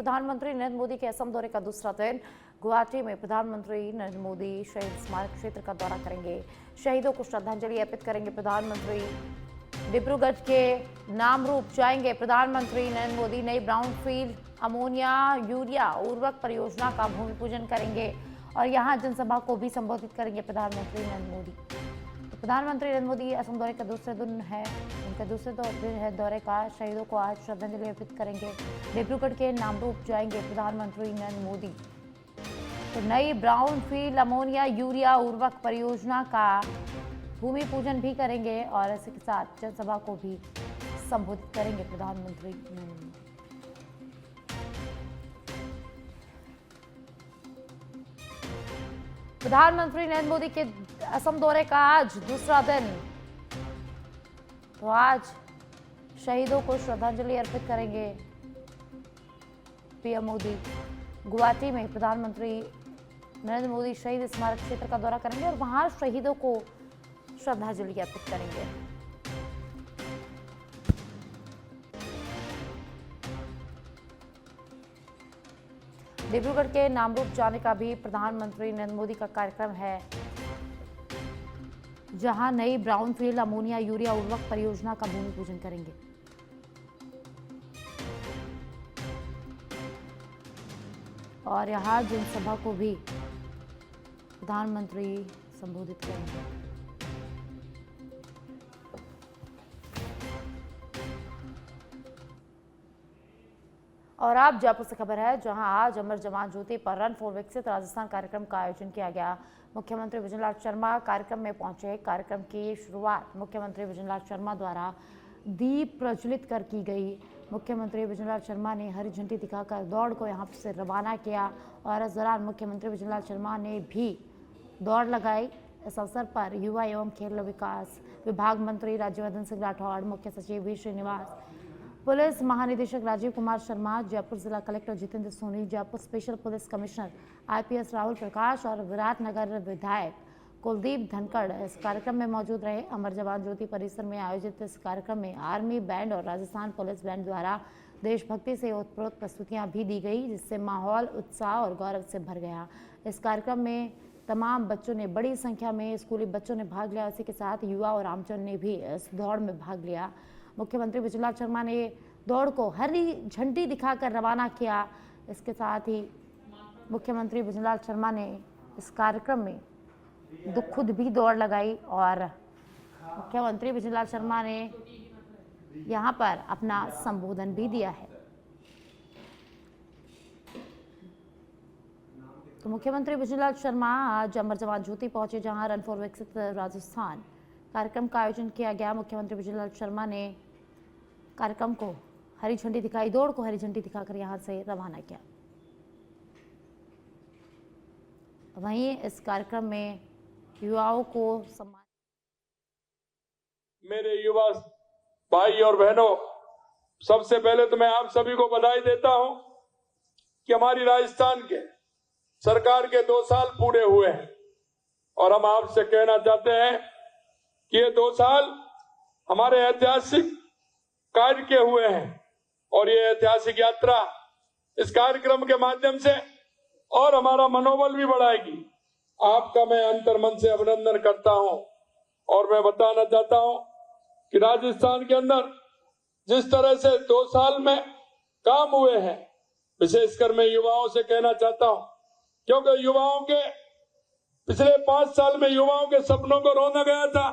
प्रधानमंत्री नरेंद्र मोदी के असम दौरे का दूसरा दिन। गुवाहाटी में प्रधानमंत्री नरेंद्र मोदी शहीद स्मारक क्षेत्र का दौरा करेंगे। शहीदों को श्रद्धांजलि अर्पित करेंगे प्रधानमंत्री। डिब्रूगढ़ के नामरूप जाएंगे प्रधानमंत्री नरेंद्र मोदी। नई ब्राउनफील्ड अमोनिया यूरिया उर्वरक परियोजना का भूमि पूजन करेंगे और यहां जनसभा को भी संबोधित करेंगे प्रधानमंत्री नरेंद्र मोदी। प्रधानमंत्री नरेंद्र मोदी असम दौरे का दूसरे दिन है, उनका दूसरे दिन है दौरे का। शहीदों को आज श्रद्धांजलि अर्पित करेंगे। डिब्रूगढ़ के नामरूप जाएंगे प्रधानमंत्री नरेंद्र मोदी। तो नई ब्राउनफील्ड अमोनिया यूरिया उर्वरक परियोजना का भूमि पूजन भी करेंगे और इसी के साथ जनसभा को भी संबोधित करेंगे प्रधानमंत्री नरेंद्र मोदी। प्रधानमंत्री नरेंद्र मोदी के असम दौरे का आज दूसरा दिन। तो आज शहीदों को श्रद्धांजलि अर्पित करेंगे पीएम मोदी। गुवाहाटी में प्रधानमंत्री नरेंद्र मोदी शहीद स्मारक क्षेत्र का दौरा करेंगे और वहां शहीदों को श्रद्धांजलि अर्पित करेंगे। डिब्रूगढ़ के नामरूप जाने का भी प्रधानमंत्री नरेंद्र मोदी का कार्यक्रम है, जहां नई ब्राउनफील्ड अमोनिया यूरिया उर्वरक परियोजना का भूमि पूजन करेंगे। और यहां जनसभा को भी प्रधानमंत्री संबोधित करेंगे। और आप जयपुर से खबर है, जहां आज अमर जवान ज्योति पर रन फॉर विकसित राजस्थान कार्यक्रम का आयोजन किया गया। मुख्यमंत्री विजयलाल शर्मा कार्यक्रम में पहुंचे। कार्यक्रम की शुरुआत मुख्यमंत्री विजयलाल शर्मा द्वारा दीप प्रज्वलित कर की गई। मुख्यमंत्री विजयलाल शर्मा ने हरी झंडी दिखाकर दौड़ को यहां से रवाना किया और इस दौरान मुख्यमंत्री विजयलाल शर्मा ने भी दौड़ लगाई। इस अवसर पर युवा एवं खेल विकास विभाग मंत्री राज्यवर्धन सिंह राठौड़, मुख्य सचिव वी श्रीनिवास, पुलिस महानिदेशक राजीव कुमार शर्मा, जयपुर जिला collector Jitendra Soni, Jaipur special police commissioner IPS Rahul Prakash और विराटनगर विधायक कुलदीप धनखड़ इस कार्यक्रम में मौजूद रहे। अमर जवान ज्योति परिसर में आयोजित इस कार्यक्रम में आर्मी बैंड और राजस्थान पुलिस बैंड द्वारा देशभक्ति से ओतप्रोत प्रस्तुतियां भी दी गई, जिससे माहौल उत्साह और गौरव से भर गया। इस कार्यक्रम में तमाम बच्चों ने, बड़ी संख्या में स्कूली बच्चों ने भाग लिया। इसी के साथ युवा और आमजन ने भी इस दौड़ में भाग लिया। मुख्यमंत्री विजयलाल शर्मा ने दौड़ को हरी झंडी दिखाकर रवाना किया। इसके साथ ही मुख्यमंत्री विजयलाल शर्मा ने इस कार्यक्रम में खुद भी दौड़ लगाई और मुख्यमंत्री विजयलाल शर्मा ने यहां पर अपना संबोधन भी दिया है। तो मुख्यमंत्री विजयलाल शर्मा आज अमर जवान ज्योति पहुंचे, जहां रन फॉर विकसित राजस्थान कार्यक्रम का आयोजन किया गया। मुख्यमंत्री विजयलाल शर्मा ने कार्यक्रम को हरी झंडी दिखाई, दौड़ को हरी झंडी दिखाकर यहां से रवाना किया। वहीं इस कार्यक्रम में युवाओं को सम्मान। मेरे युवा भाई और बहनों, सबसे पहले तो मैं आप सभी को बधाई देता हूं कि हमारी राजस्थान के सरकार के 2 साल पूरे हुए हैं और हम आपसे कहना चाहते हैं कि ये 2 साल हमारे ऐतिहासिक कार्य के हुए हैं और ये ऐतिहासिक यात्रा इस कार्यक्रम के माध्यम से और हमारा मनोबल भी बढ़ाएगी। आपका मैं अंतर्मन से अभिनंदन करता हूं और मैं बताना चाहता हूं कि राजस्थान के अंदर जिस तरह से 2 साल में काम हुए हैं, विशेषकर मैं युवाओं से कहना चाहता हूं, क्योंकि युवाओं के पिछले 5 साल में युवाओं के सपनों को रोना गया था,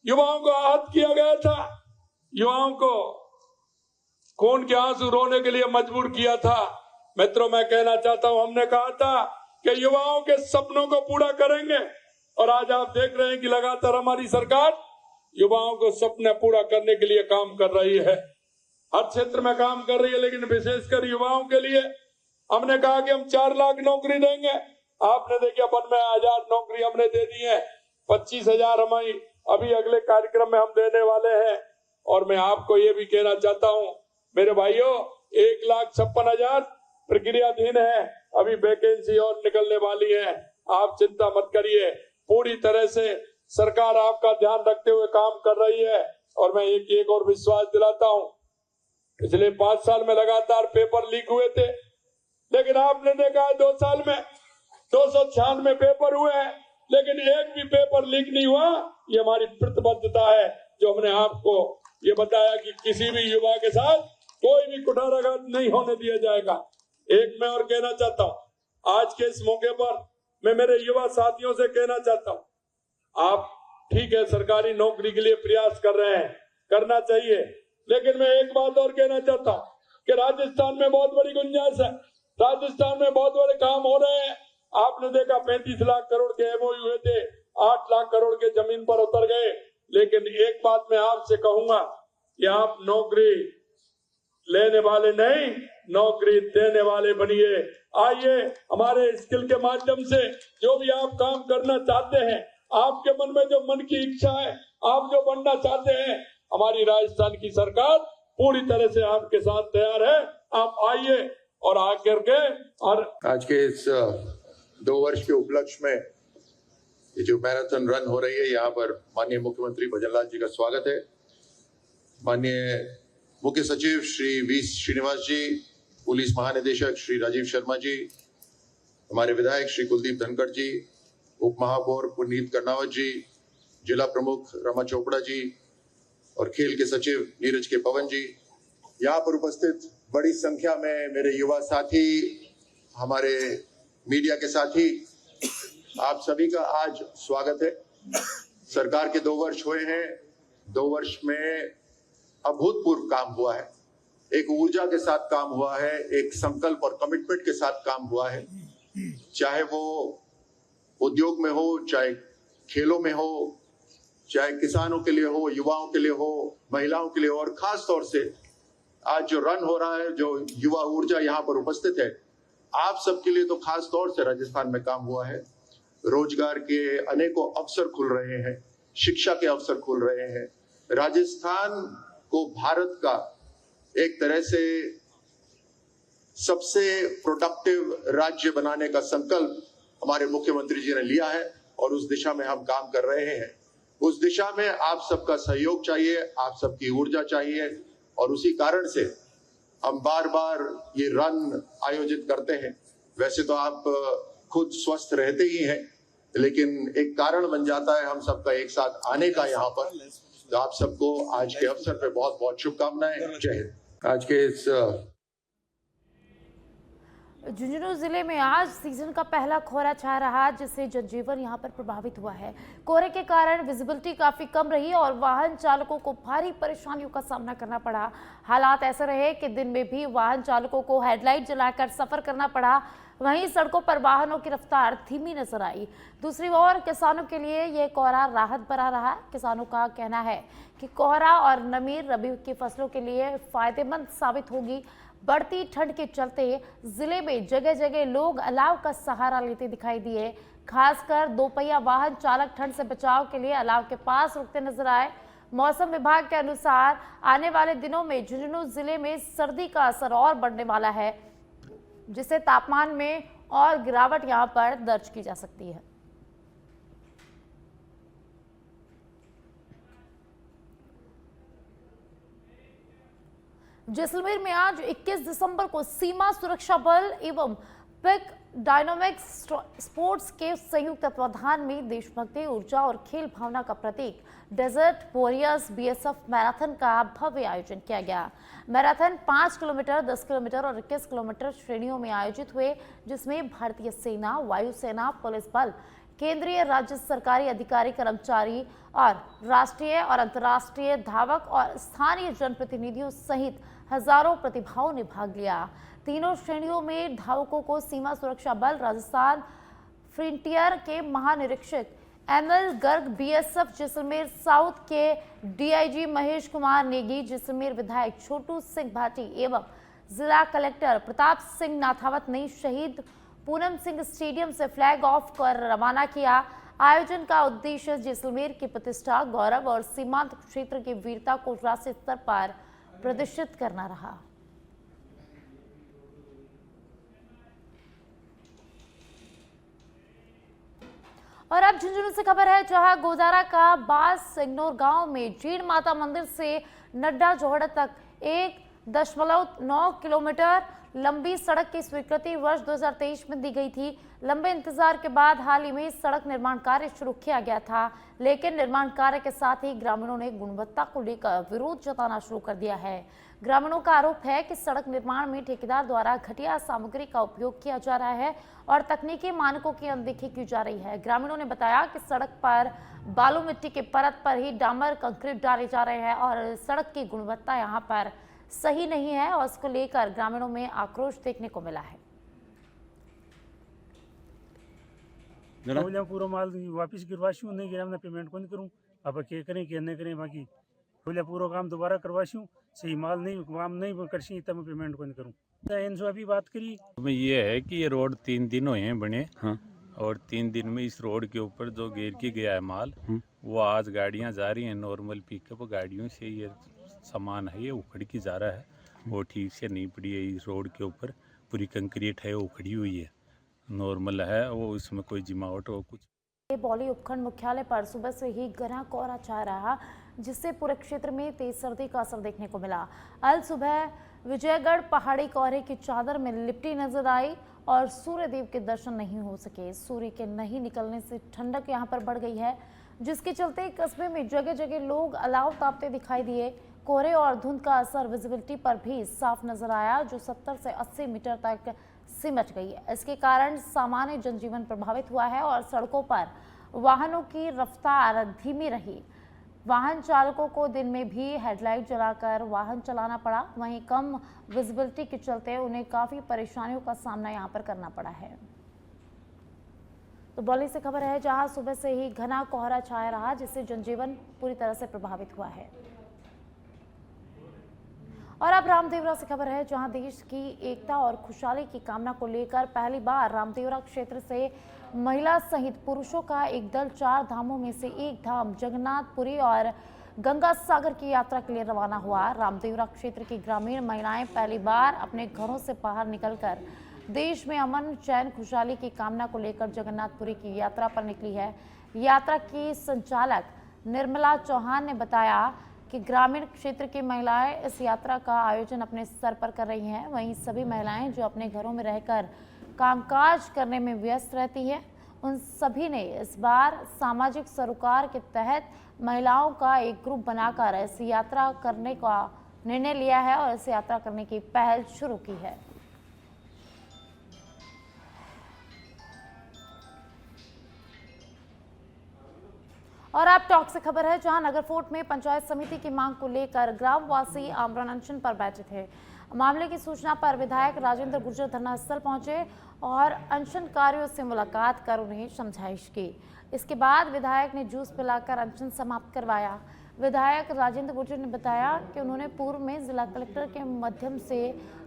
युवाओं को आहत किया गया था, युवाओं को खून के आंसू रोने के लिए मजबूर किया था। मित्रों, मैं कहना चाहता हूं, हमने कहा था कि युवाओं के सपनों को पूरा करेंगे और आज आप देख रहे हैं कि लगातार हमारी सरकार युवाओं को सपने पूरा करने के लिए काम कर रही है। हर क्षेत्र में काम कर रही है, लेकिन विशेषकर युवाओं के लिए हमने कहा कि हम 4 लाख नौकरी देंगे। आपने देखा 92,000 नौकरी हमने दे दी है, 25,000 हमारी अभी अगले कार्यक्रम में हम देने वाले हैं। और मैं आपको ये भी कहना चाहता हूं मेरे भाइयों, 1,56,000 प्रक्रियाधीन है, अभी वैकेंसी और निकलने वाली है। आप चिंता मत करिए, पूरी तरह से सरकार आपका ध्यान रखते हुए काम कर रही है। और मैं एक और विश्वास दिलाता हूं, पिछले 5 साल में लगातार पेपर लीक हुए थे, लेकिन आपने देखा है 2 साल में 296 पेपर हुए हैं, लेकिन एक भी पेपर लीक नहीं हुआ। ये हमारी प्रतिबद्धता है जो हमने आपको ये बताया कि किसी भी युवा के साथ कोई भी कुठाराघात नहीं होने दिया जाएगा। एक मैं और कहना चाहता हूँ, आज के इस मौके पर मैं मेरे युवा साथियों से कहना चाहता हूँ, आप ठीक है सरकारी नौकरी के लिए प्रयास कर रहे हैं, करना चाहिए, लेकिन मैं एक बात और कहना चाहता हूँ कि राजस्थान में बहुत बड़ी गुंजाइश है, राजस्थान में बहुत बड़े काम हो रहे हैं। आपने देखा 35 लाख करोड़ के एमओयू हुए थे, 8 लाख करोड़ के जमीन पर उतर गए। लेकिन एक बात मैं आपसे कहूंगा कि आप नौकरी लेने वाले नहीं, नौकरी देने वाले बनिए। आइए, हमारे स्किल के माध्यम से जो भी आप काम करना चाहते हैं, आपके मन में जो मन की इच्छा है, आप जो बनना चाहते हैं, हमारी राजस्थान की सरकार पूरी तरह से आपके साथ तैयार है। आप आइए और आकर के और आज के इस 2 वर्ष के उपलक्ष्य में ये जो मैराथन रन हो रही है, यहाँ पर माननीय मुख्यमंत्री भजनलाल जी का स्वागत है। माननीय मुख्य सचिव श्री वी श्रीनिवास जी, पुलिस महानिदेशक श्री राजीव शर्मा जी, हमारे विधायक श्री कुलदीप धनखड़ जी, उप महापौर पुनीत कर्नावत जी, जिला प्रमुख रमा चोपड़ा जी और खेल के सचिव नीरज के पवन जी, यहाँ पर उपस्थित बड़ी संख्या में मेरे युवा साथी, हमारे मीडिया के साथी, आप सभी का आज स्वागत है। सरकार के 2 वर्ष हुए हैं। 2 वर्ष में अभूतपूर्व काम हुआ है, एक ऊर्जा के साथ काम हुआ है, एक संकल्प और कमिटमेंट के साथ काम हुआ है। चाहे वो उद्योग में हो, चाहे खेलों में हो, चाहे किसानों के लिए हो, युवाओं के लिए हो, महिलाओं के लिए हो, और खास तौर से आज जो रन हो रहा है, जो युवा ऊर्जा यहाँ पर उपस्थित है, आप सबके लिए तो खास तौर से राजस्थान में काम हुआ है। रोजगार के अनेकों अवसर खुल रहे हैं, शिक्षा के अवसर खुल रहे हैं। राजस्थान को भारत का एक तरह से सबसे प्रोडक्टिव राज्य बनाने का संकल्प हमारे मुख्यमंत्री जी ने लिया है और उस दिशा में हम काम कर रहे हैं। उस दिशा में आप सबका सहयोग चाहिए, आप सबकी ऊर्जा चाहिए, और उसी कारण से हम बार बार ये रन आयोजित करते हैं। वैसे तो आप खुद स्वस्थ रहते ही हैं, लेकिन एक कारण बन जाता है हम सबका एक साथ आने का यहाँ पर। तो आप सबको आज के अवसर पे बहुत बहुत शुभकामनाएं। जय हिंद। आज के इस झुंझुनू जिले में आज सीजन का पहला कोहरा छा रहा, जिससे जनजीवन यहां पर प्रभावित हुआ है। कोहरे के कारण विजिबिलिटी काफी कम रही और वाहन चालकों को भारी परेशानियों का सामना करना पड़ा। हालात ऐसे रहे कि दिन में भी वाहन चालकों को हेडलाइट जलाकर सफर करना पड़ा। वहीं सड़कों पर वाहनों की रफ्तार धीमी नजर आई। दूसरी ओर किसानों के लिए यह कोहरा राहत भरा रहा। किसानों का कहना है कि कोहरा और नमी रबी की फसलों के लिए फायदेमंद साबित होगी। बढ़ती ठंड के चलते जिले में जगह जगह लोग अलाव का सहारा लेते दिखाई दिए। खासकर 2 पहिया वाहन चालक ठंड से बचाव के लिए अलाव के पास रुकते नजर आए। मौसम विभाग के अनुसार आने वाले दिनों में झुंझुनू जिले में सर्दी का असर और बढ़ने वाला है, जिससे तापमान में और गिरावट यहां पर दर्ज की जा सकती है। जैसलमेर में आज 21 दिसंबर को सीमा सुरक्षा बल एवं पिक डायनामिक्स स्पोर्ट्स के संयुक्त तत्वाधान में देशभक्ति, ऊर्जा और खेल भावना का प्रतीक डेजर्ट वॉरियर्स बीएसएफ मैराथन का भव्य आयोजन किया गया। मैराथन 5 किलोमीटर, 10 किलोमीटर और 21 किलोमीटर श्रेणियों में आयोजित हुए, जिसमें भारतीय सेना, वायुसेना, पुलिस बल, केंद्रीय, राज्य सरकारी अधिकारी, कर्मचारी और राष्ट्रीय और अंतर्राष्ट्रीय धावक और स्थानीय जनप्रतिनिधियों सहित हजारों प्रतिभाओं ने भाग लिया। तीनों श्रेणियों में धावकों को सीमा सुरक्षा बल राजस्थान फ्रंटियर के महानिरीक्षक ML Garg, BSF Jaisalmer south के डीआईजी महेश कुमार नेगी, जैसलमेर विधायक छोटू सिंह भाटी एवं जिला कलेक्टर प्रताप सिंह नाथावत ने शहीद पूनम सिंह स्टेडियम से फ्लैग ऑफ कर रवाना किया। आयोजन का उद्देश्य जैसलमेर की प्रतिष्ठा, गौरव और सीमांत क्षेत्र की वीरता को राष्ट्रीय स्तर पर प्रदर्शित करना रहा। और अब झुंझुनू से खबर है, जहां गोदारा का बास सिग्नोर गांव में जीण माता मंदिर से नड्डा जोहड़ तक 1.9 किलोमीटर लंबी सड़क की स्वीकृति वर्ष 2023 में दी गई थी। लंबे इंतजार के बाद हाल ही में सड़क निर्माण कार्य शुरू किया गया था, लेकिन निर्माण कार्य के साथ ही ग्रामीणों ने गुणवत्ता को लेकर विरोध जताना शुरू कर दिया है। ग्रामीणों का आरोप है कि सड़क निर्माण में ठेकेदार द्वारा घटिया सामग्री का उपयोग किया जा रहा है और तकनीकी मानकों की अनदेखी की जा रही है। ग्रामीणों ने बताया कि सड़क पर बालू मिट्टी के परत पर ही डामर कंक्रीट डाले जा रहे हैं और सड़क की गुणवत्ता यहां पर सही नहीं है और इसको लेकर ग्रामीणों में आक्रोश देखने को मिला है। पूरा माल वापस गिरवाशू नहीं गिरा, मैं पेमेंट को नहीं करूँ, अब क्या करें क्या नहीं करें, बाकी बोले पूरा काम दोबारा करवाशू, सही माल नहीं काम नहीं करसी तब मैं पेमेंट को नहीं करूँ। इनसे अभी बात करी ये है कि ये रोड 3 दिन हुए हैं बने। हाँ। और 3 दिन में इस रोड के ऊपर जो गिर के गया है माल, वो आज गाड़ियां जा रही हैं, नॉर्मल पिकअप गाड़ियों से ये सामान है, ये उखड़ के जा रहा है, वो ठीक से नहीं पड़ी है। इस रोड के ऊपर पूरी कंक्रीट है, वो उखड़ी हुई है, नॉर्मल है, वो इसमें कोई जिमावट हो कुछ। बौली उपखंड मुख्यालय पर सुबह से ही घना कोहरा छा रहा, जिससे पूरे क्षेत्र में तेज सर्दी का असर देखने को मिला। अल सुबह विजयगढ़ पहाड़ी कोहरे की चादर में लिपटी नजर आई और सूर्य देव के दर्शन नहीं हो सके। सूर्य के नहीं निकलने से ठंडक यहां पर बढ़ गई है, जिसके चलते कस्बे में जगह जगह लोग अलाव तापते दिखाई दिए। कोहरे और धुंध का असर विजिबिलिटी पर भी साफ नजर आया, जो 70 से 80 मीटर तक सिमट गई है। इसके कारण सामान्य जनजीवन प्रभावित हुआ है और सड़कों पर वाहनों की रफ्तार धीमी रही। वाहन चालकों को दिन में भी हेडलाइट जलाकर वाहन चलाना पड़ा। वहीं कम विजिबिलिटी के चलते उन्हें काफी परेशानियों का सामना यहां पर करना पड़ा है। तो बौली से खबर है, जहां सुबह से ही घना कोहरा छाया रहा, जिससे जनजीवन पूरी तरह से प्रभावित हुआ है। और अब रामदेवरा से खबर है, जहां देश की एकता और खुशहाली की कामना को लेकर पहली बार रामदेवरा क्षेत्र से महिला सहित पुरुषों का एक दल 4 धामों में से एक धाम जगन्नाथपुरी और गंगा सागर की यात्रा के लिए रवाना हुआ। रामदेवरा क्षेत्र की ग्रामीण महिलाएं पहली बार अपने घरों से बाहर निकलकर देश में अमन, चैन, खुशहाली की कामना को लेकर जगन्नाथपुरी की यात्रा पर निकली है। यात्रा की संचालक निर्मला चौहान ने बताया कि ग्रामीण क्षेत्र की महिलाएं इस यात्रा का आयोजन अपने स्तर पर कर रही हैं। वहीं सभी महिलाएं जो अपने घरों में रहकर कामकाज करने में व्यस्त रहती हैं, उन सभी ने इस बार सामाजिक सरोकार के तहत महिलाओं का एक ग्रुप बनाकर इस यात्रा करने का निर्णय लिया है और इस यात्रा करने की पहल शुरू की है। और अब टॉक से खबर है, जहां नगरफोर्ट में पंचायत समिति की मांग को लेकर ग्रामवासी आमरण अनशन पर बैठे थे। मामले की सूचना पर विधायक राजेंद्र गुर्जर धरनास्थल पहुंचे और अनशनकारियों से मुलाकात कर उन्हें समझाइश की। इसके बाद विधायक ने जूस पिलाकर अनशन समाप्त करवाया। विधायक राजेंद्र गुर्जर ने बताया कि उन्होंने पूर्व में जिला कलेक्टर के माध्यम से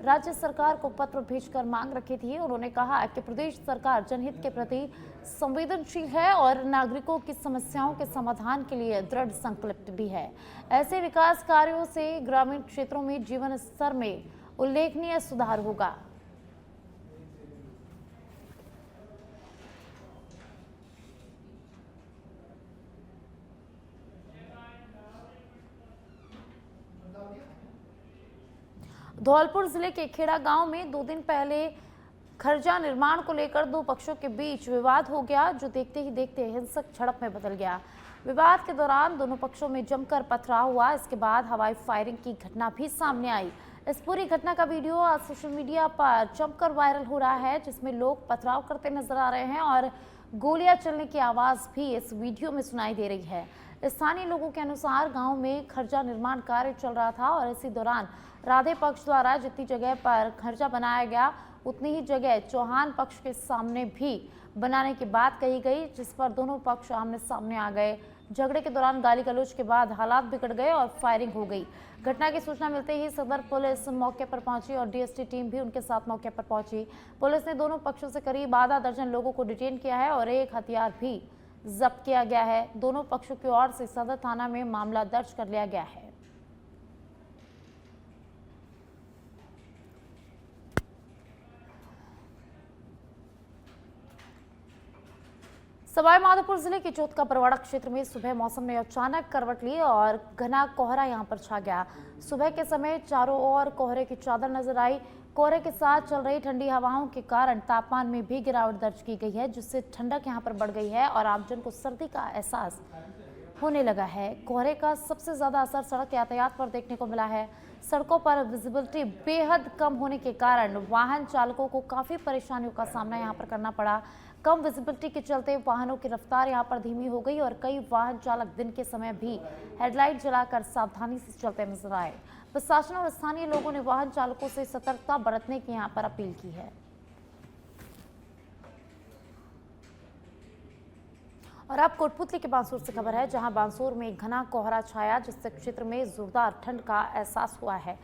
राज्य सरकार को पत्र भेजकर मांग रखी थी। उन्होंने कहा कि प्रदेश सरकार जनहित के प्रति संवेदनशील है और नागरिकों की समस्याओं के समाधान के लिए दृढ़ संकल्पित भी है। ऐसे विकास कार्यों से ग्रामीण क्षेत्रों में जीवन स्तर में उल्लेखनीय सुधार होगा। धौलपुर जिले के खेड़ा गांव में 2 दिन पहले खर्जा निर्माण को लेकर 2 पक्षों के बीच विवाद हो गया, जो देखते ही देखते हिंसक झड़प में बदल गया। विवाद के दौरान दोनों पक्षों में जमकर पथराव हुआ। इसके बाद हवाई फायरिंग की घटना भी सामने आई। इस पूरी घटना का वीडियो आज सोशल मीडिया पर जमकर वायरल हो रहा है, जिसमें लोग पथराव करते नजर आ रहे हैं और गोलियां चलने की आवाज भी इस वीडियो में सुनाई दे रही है। स्थानीय लोगों के अनुसार गांव में खर्जा निर्माण कार्य चल रहा था और इसी दौरान राधे पक्ष द्वारा जितनी जगह पर खर्जा बनाया गया, उतनी ही जगह चौहान पक्ष के सामने भी बनाने की बात कही गई, जिस पर दोनों पक्ष आमने सामने आ गए। झगड़े के दौरान गाली गलौज के बाद हालात बिगड़ गए और फायरिंग हो गई। घटना की सूचना मिलते ही सदर पुलिस मौके पर पहुंची और डीएसटी टीम भी उनके साथ मौके पर पहुंची। पुलिस ने दोनों पक्षों से करीब आधा दर्जन लोगों को डिटेन किया है और एक हथियार भी जब्त किया गया है। दोनों पक्षों की ओर से सदर थाना में मामला दर्ज कर लिया गया है। सवाई माधोपुर जिले के चौथ का परवाड़ा क्षेत्र में सुबह मौसम ने अचानक करवट ली और घना कोहरा यहां पर छा गया। सुबह के समय चारों ओर कोहरे की चादर नजर आई। कोहरे के साथ चल रही ठंडी हवाओं के कारण तापमान में भी गिरावट दर्ज की गई है, जिससे ठंडक यहां पर बढ़ गई है और आमजन को सर्दी का एहसास होने लगा है। कोहरे का सबसे ज्यादा असर सड़क यातायात पर देखने को मिला है। सड़कों पर विजिबिलिटी बेहद कम होने के कारण वाहन चालकों को काफी परेशानियों का सामना यहां पर करना पड़ा। कम विजिबिलिटी के चलते वाहनों की रफ्तार यहां पर धीमी हो गई और कई वाहन चालक दिन के समय भी हेडलाइट जलाकर सावधानी से चलते नजर आए। प्रशासन और स्थानीय लोगों ने वाहन चालकों से सतर्कता बरतने की यहां पर अपील की है। और अब कोटपुतली के बांसुर से खबर है, जहां बांसुर में घना कोहरा छाया, जिससे क्षेत्र में जोरदार ठंड का एहसास हुआ है।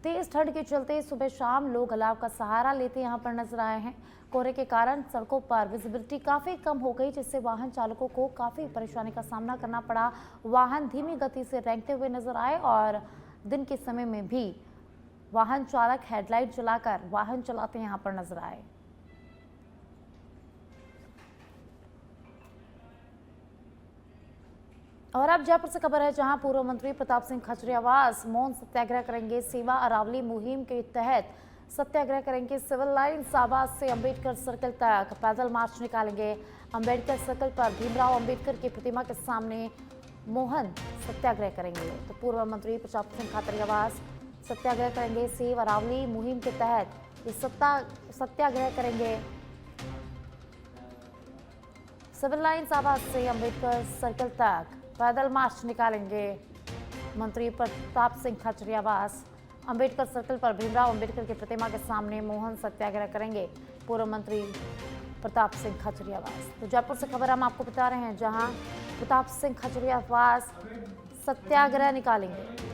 तेज ठंड के चलते सुबह शाम लोग अलाव का सहारा लेते यहां पर नजर आए हैं। कोहरे के कारण सड़कों पर विजिबिलिटी काफी कम हो गई, जिससे वाहन चालकों को काफी परेशानी का सामना करना पड़ा। वाहन धीमी गति से रेंगते हुए नजर आए और दिन के समय में भी वाहन चालक हेडलाइट जलाकर वाहन चलाते यहां पर नजर आए। और अब जयपुर से खबर है, जहां पूर्व मंत्री प्रताप सिंह खजूरियावास मौन सत्याग्रह करेंगे। सेवा अरावली मुहिम के तहत सत्याग्रह करेंगे। सिविल लाइन आवास से अंबेडकर सर्कल तक पैदल मार्च निकालेंगे। अंबेडकर सर्कल पर भीमराव अंबेडकर की प्रतिमा के सामने मोहन सत्याग्रह करेंगे। तो पूर्व मंत्री प्रताप सिंह खजूरियावास सत्याग्रह करेंगे। सेवा अरावली मुहिम के तहत ये सत्याग्रह करेंगे। सिविल लाइन आवास से अंबेडकर सर्कल तक पैदल मार्च निकालेंगे। मंत्री प्रताप सिंह खजूरियावास अंबेडकर सर्कल पर भीमराव अंबेडकर की प्रतिमा के सामने मौन सत्याग्रह करेंगे। पूर्व मंत्री प्रताप सिंह खजूरियावास। तो जयपुर से खबर हम आपको बता रहे हैं, जहां प्रताप सिंह खजूरियावास सत्याग्रह निकालेंगे।